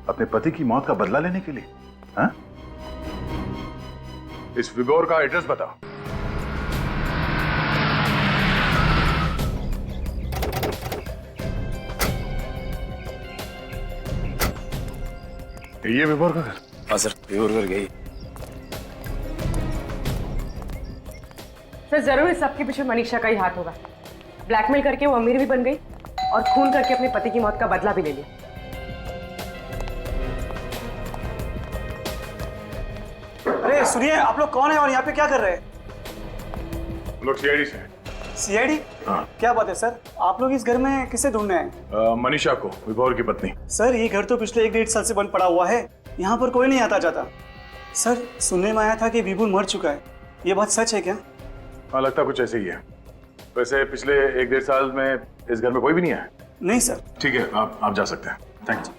अपने पति की मौत का बदला लेने के लिए? हाँ? इस विभोर का एड्रेस बताओ। ये विभोर का घर? हाँ सर, बेहोर कर गई। सर जरूर इस सबके पीछे मनीषा का ही हाथ होगा। ब्लैकमेल करके वो अमीर भी बन गई और खून करके अपने पति की मौत का बदला भी ले लिया। अरे सुनिए, आप लोग कौन है और यहाँ पे क्या कर रहे हैं? हम लोग सीआईडी से हैं। सीआईडी? हाँ। क्या बात है सर, आप लोग इस घर में किसे ढूंढने आए? मनीषा को, विभोर की पत्नी। सर ये घर तो पिछले 1-1.5 साल से बंद पड़ा हुआ है, यहाँ पर कोई नहीं आता जाता। सर सुनने में आया था कि विभुल मर चुका है, ये बात सच है क्या? हाँ, लगता कुछ ऐसे ही है। वैसे पिछले 1-1.5 साल में इस घर में कोई भी नहीं आया? नहीं सर। ठीक है, आप जा सकते हैं। Thank you.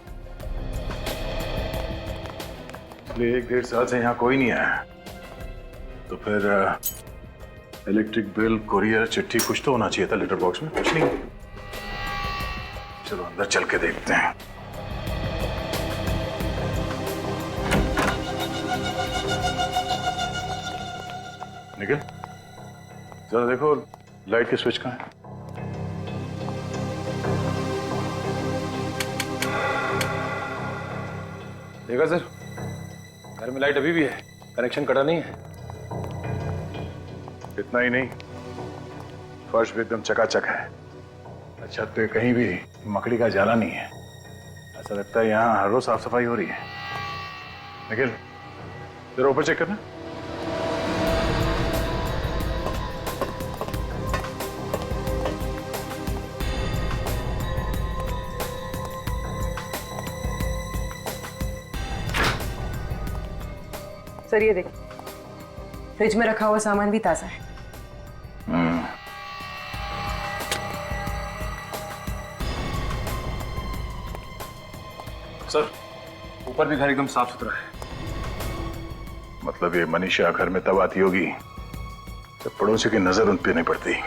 पिछले 1-1.5 साल से यहाँ कोई नहीं आया, तो फिर इलेक्ट्रिक बिल, कुरियर, चिट्ठी कुछ तो होना चाहिए था लेटर बॉक्स में। कुछ नहीं। चलो अंदर चल के देखते हैं। निखिल, जरा देखो लाइट के स्विच कहाँ है। देखा सर, घर में लाइट अभी भी है, कनेक्शन कटा नहीं है। इतना ही नहीं, फर्श भी एकदम चकाचक है। छत पे कहीं भी मकड़ी का जाला नहीं है। ऐसा लगता है यहाँ हर रोज साफ सफाई हो रही है। निखिल, जरा ऊपर चेक करना। सर ये देखो, फ्रिज में रखा हुआ सामान भी ताजा है। सर ऊपर भी घर एकदम साफ सुथरा है। मतलब ये मनीषा घर में तब आती होगी जब पड़ोसी की नजर उन पे नहीं पड़ती।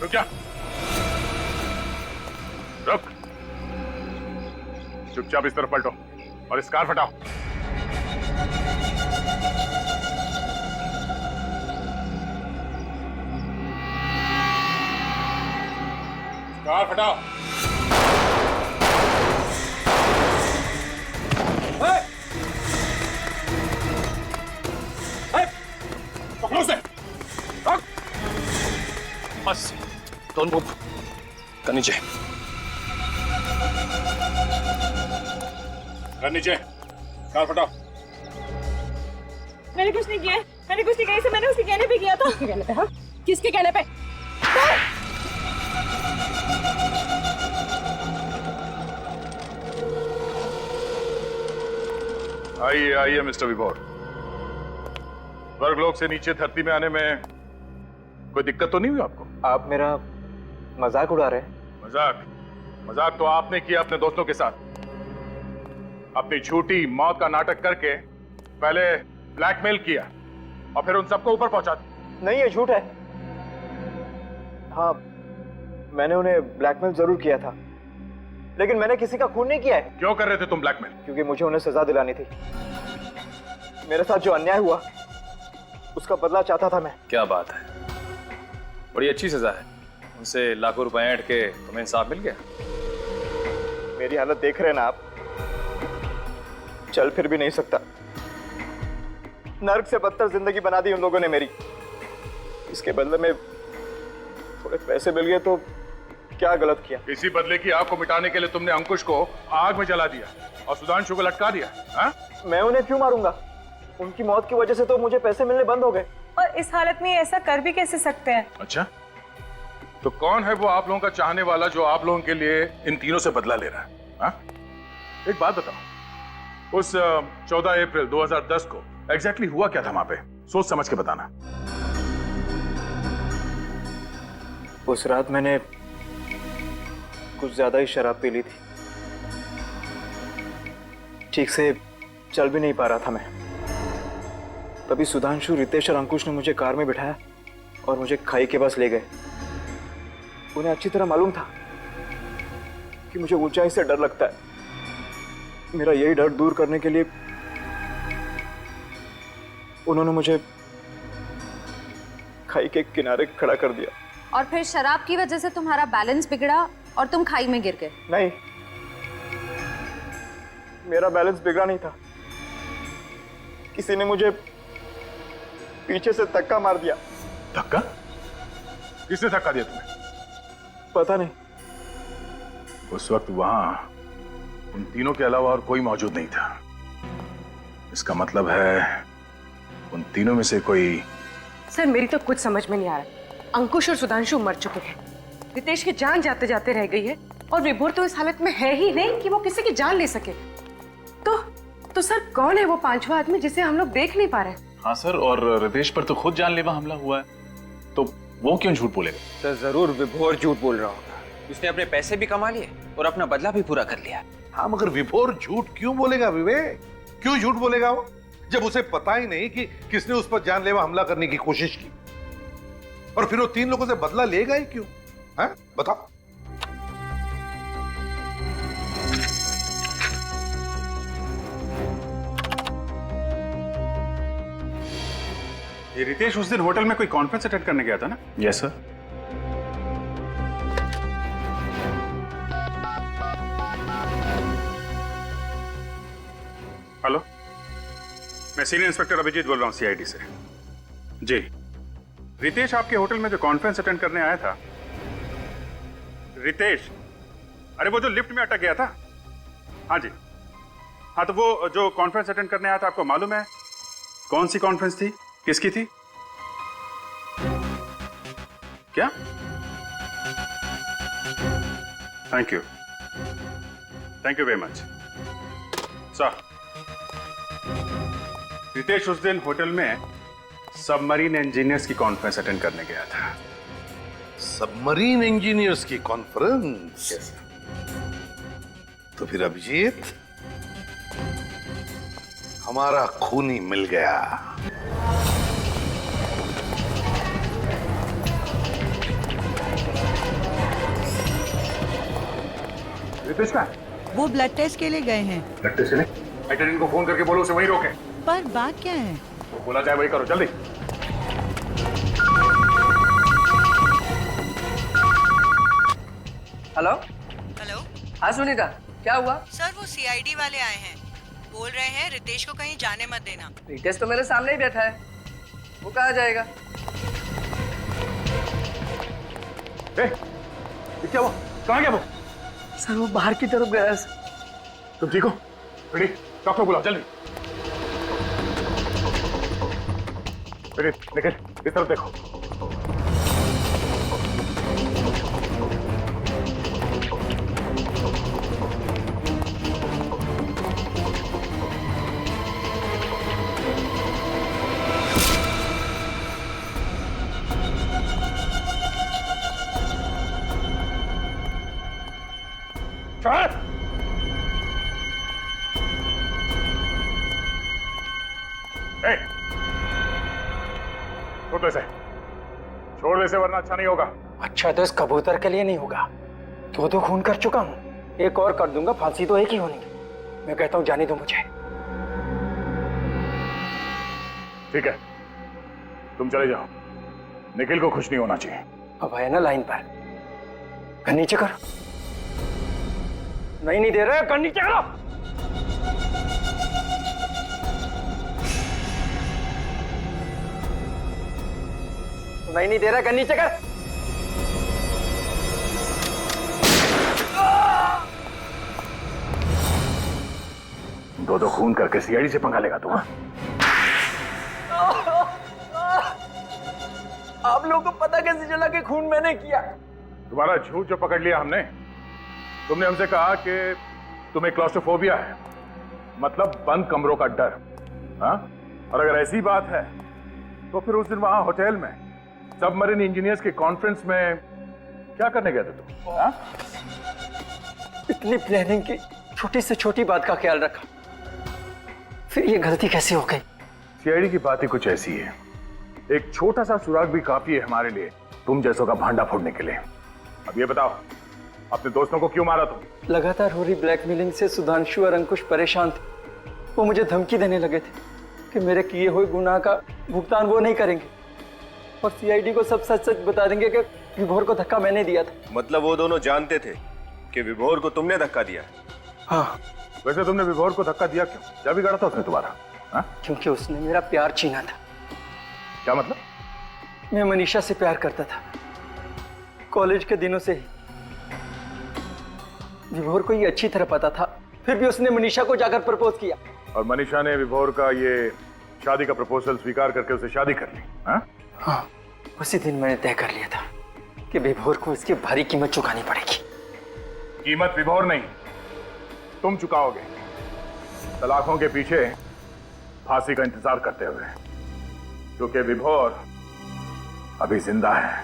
रुक जा, रुक। चुपचाप इस तरफ पलटो और इस कार हटाओ। कार हटाओ। पकड़ो उसे। बस, डोंट मूव। कर नीचे। कर नीचे। कार हटाओ। मैंने कुछ नहीं किया, मैंने कुछ नहीं किया, इसे मैंने उसके कहने पे किया था। किसके कहने पे? हाँ, किसके कहने पे? आइए आइए मिस्टर विभोर। स्वर्गलोक से नीचे धरती में आने में कोई दिक्कत तो नहीं हुई आपको? आप मेरा मजाक उड़ा रहे हैं? मजाक? मजाक तो आपने किया अपने दोस्तों के साथ। अपनी झूठी मौत का नाटक करके पहले ब्लैकमेल किया और फिर उन सबको ऊपर पहुंचा दिया। नहीं, ये झूठ है। हाँ, मैंने उन्हें ब्लैकमेल जरूर किया था, लेकिन मैंने किसी का खून नहीं किया है। क्यों कर रहे थे तुम ब्लैकमेल? क्योंकि मुझे उन्हें सजा दिलानी थी। मेरे साथ जो अन्याय हुआ उसका बदला चाहता था मैं। क्या बात है, बड़ी अच्छी सजा है। उनसे लाखों रुपए ऐंठ के तुम्हें इंसाफ मिल गया। मेरी हालत देख रहे हैं ना आप, चल फिर भी नहीं सकता। नर्क से बदतर जिंदगी बना दी उन लोगों ने मेरी। इसके बदले में थोड़े पैसे मिल गए तो क्या गलत किया? इसी बदले की आग को मिटाने के लिए तुमने अंकुश को आग में जला दिया और सुधांशु को लटका दिया। हाँ? मैं उन्हें क्यों मारूंगा? उनकी मौत की वजह से तो मुझे पैसे मिलने बंद हो गए। और इस हालत में ऐसा कर भी कैसे सकते हैं? अच्छा, तो कौन है वो आप लोगों का चाहने वाला जो आप लोगों के लिए इन तीनों से बदला ले रहा है? हाँ? एक बात बताओ, उस 14 अप्रैल 2010 को एग्जैक्टली हुआ क्या था वहां पे? सोच समझ के बताना। उस रात मैंने कुछ ज्यादा ही शराब पी ली थी। ठीक से चल भी नहीं पा रहा था मैं। तभी सुधांशु, रितेश और अंकुश ने मुझे कार में बिठाया और मुझे खाई के पास ले गए। उन्हें अच्छी तरह मालूम था कि मुझे ऊंचाई से डर लगता है। मेरा यही डर दूर करने के लिए उन्होंने मुझे खाई के किनारे खड़ा कर दिया। और फिर शराब की वजह से तुम्हारा बैलेंस बिगड़ा और तुम खाई में गिर गए। नहीं, मेरा बैलेंस बिगड़ा नहीं था। किसी ने मुझे पीछे से धक्का मार दिया। धक्का? किसने धक्का दिया तुम्हें? पता नहीं। उस वक्त वहां उन तीनों के अलावा और कोई मौजूद नहीं था। इसका मतलब है उन तीनों में से कोई। सर मेरी तो कुछ समझ में नहीं आ रहा। अंकुश और सुधांशु मर चुके हैं, रितेश की जान जाते जाते रह गई है और विभोर तो इस हालत में है ही नहीं कि वो किसी की जान ले सके। तो सर कौन है वो पांचवा आदमी जिसे हम लोग देख नहीं पा रहे? हाँ सर, और रितेश पर तो खुद जानलेवा हमला हुआ है, तो वो क्यों झूठ बोलेगा? सर जरूर विभोर झूठ बोल रहा होगा। उसने अपने पैसे भी कमा लिए और अपना बदला भी पूरा कर लिया। हाँ, मगर विभोर झूठ क्यों बोलेगा विवेक? क्यों झूठ बोलेगा वो, जब उसे पता ही नहीं कि किसने उस पर जानलेवा हमला करने की कोशिश की? और फिर वो तीन लोगों से बदला लेगा ही क्यों? हैं? बताओ। ये रितेश उस दिन होटल में कोई कॉन्फ्रेंस अटेंड करने गया था ना? Yes sir. हेलो, मैं सीनियर इंस्पेक्टर अभिजीत बोल रहा हूँ सीआईडी से। जी, रितेश आपके होटल में जो कॉन्फ्रेंस अटेंड करने आया था। रितेश, अरे वो जो लिफ्ट में अटक गया था? हाँ जी, हाँ तो वो जो कॉन्फ्रेंस अटेंड करने आया था, आपको मालूम है कौन सी कॉन्फ्रेंस थी, किसकी थी? क्या? Thank you very much sir. Ritesh उस दिन होटल में सबमरीन इंजीनियर्स की कॉन्फ्रेंस अटेंड करने गया था। सबमरीन इंजीनियर्स की कॉन्फ्रेंस? तो फिर अभिजीत, हमारा खूनी मिल गया। रितेश का? वो ब्लड टेस्ट के लिए गए हैं। ब्लड टेस्ट के लिए? अटेंडेंट को फोन करके बोलो उसे वहीं रोके। पर बात क्या है? तो बोला जाए वही करो, जल्दी। हेलो। हाँ सुनीता, क्या हुआ? सर वो सीआईडी वाले आए हैं, बोल रहे हैं रितेश को कहीं जाने मत देना। रितेश तो मेरे सामने ही बैठा है, वो कहाँ जाएगा? क्या हुआ? कहाँ गया वो? सर वो बाहर की तरफ गया है। तुम ठीक हो? रेडी, डॉक्टर बुलाओ जल्दी। निकल, इस तरफ देखो। छोड़ दे इसे वरना अच्छा नहीं होगा। अच्छा तो इस कबूतर के लिए नहीं होगा। दो खून कर चुका हूँ, एक और कर दूंगा, फांसी तो एक ही होनी है। मैं कहता हूँ जाने दो मुझे। ठीक है, तुम चले जाओ, निखिल को खुश नहीं होना चाहिए। अब है ना लाइन पर, कर नीचे करो। नहीं दे रहे, कर नीचे करो। नहीं दे रहा, कर नीचे कर। दो खून करके सीआईडी से पंगा लेगा तू? आप लोगों को पता कैसे चला कि खून मैंने किया? तुम्हारा झूठ जो पकड़ लिया हमने। तुमने हमसे कहा कि तुम्हें क्लॉस्ट्रोफोबिया है, मतलब बंद कमरों का डर। हाँ? और अगर ऐसी बात है तो फिर उस दिन वहां होटल में सबमरीन इंजीनियर्स के कॉन्फ्रेंस में क्या करने गए थे तुम? हाँ? इतनी प्लानिंग की छोटी से छोटी बात का ख्याल रखा, फिर ये गलती कैसे हो गई? सीआईडी की बात ही कुछ ऐसी है। एक छोटा सा सुराग भी काफी है हमारे लिए तुम जैसों का भांडा फोड़ने के लिए। अब ये बताओ, अपने दोस्तों को क्यों मारा तुम? लगातार हो रही ब्लैकमेलिंग से सुधांशु और अंकुश परेशान थे। वो मुझे धमकी देने लगे थे कि मेरे किए हुए गुनाह का भुगतान वो नहीं करेंगे और सीआईडी को सब सच सच बता देंगे कि विभोर को धक्का मैंने दिया था। मतलब वो दोनों जानते थे कि विभोर को तुमने धक्का दिया? हाँ। वैसे तुमने विभोर को धक्का दिया क्यों? क्या बिगाड़ा था उसने तुम्हारा? हाँ? क्योंकि उसने मेरा प्यार छीना था। क्या मतलब? मैं मनीषा से प्यार करता था कॉलेज के दिनों से ही। विभोर को ये अच्छी तरह पता था, फिर भी उसने मनीषा को जाकर प्रपोज किया। और मनीषा ने विभोर का ये शादी का प्रपोजल स्वीकार करके उसे शादी कर ली? हाँ? हाँ, उसी दिन मैंने तय कर लिया था कि विभोर को इसकी भारी कीमत चुकानी पड़ेगी। कीमत विभोर नहीं, तुम चुकाओगे, सलाखों के पीछे फांसी का इंतजार करते हुए, क्योंकि विभोर अभी जिंदा है।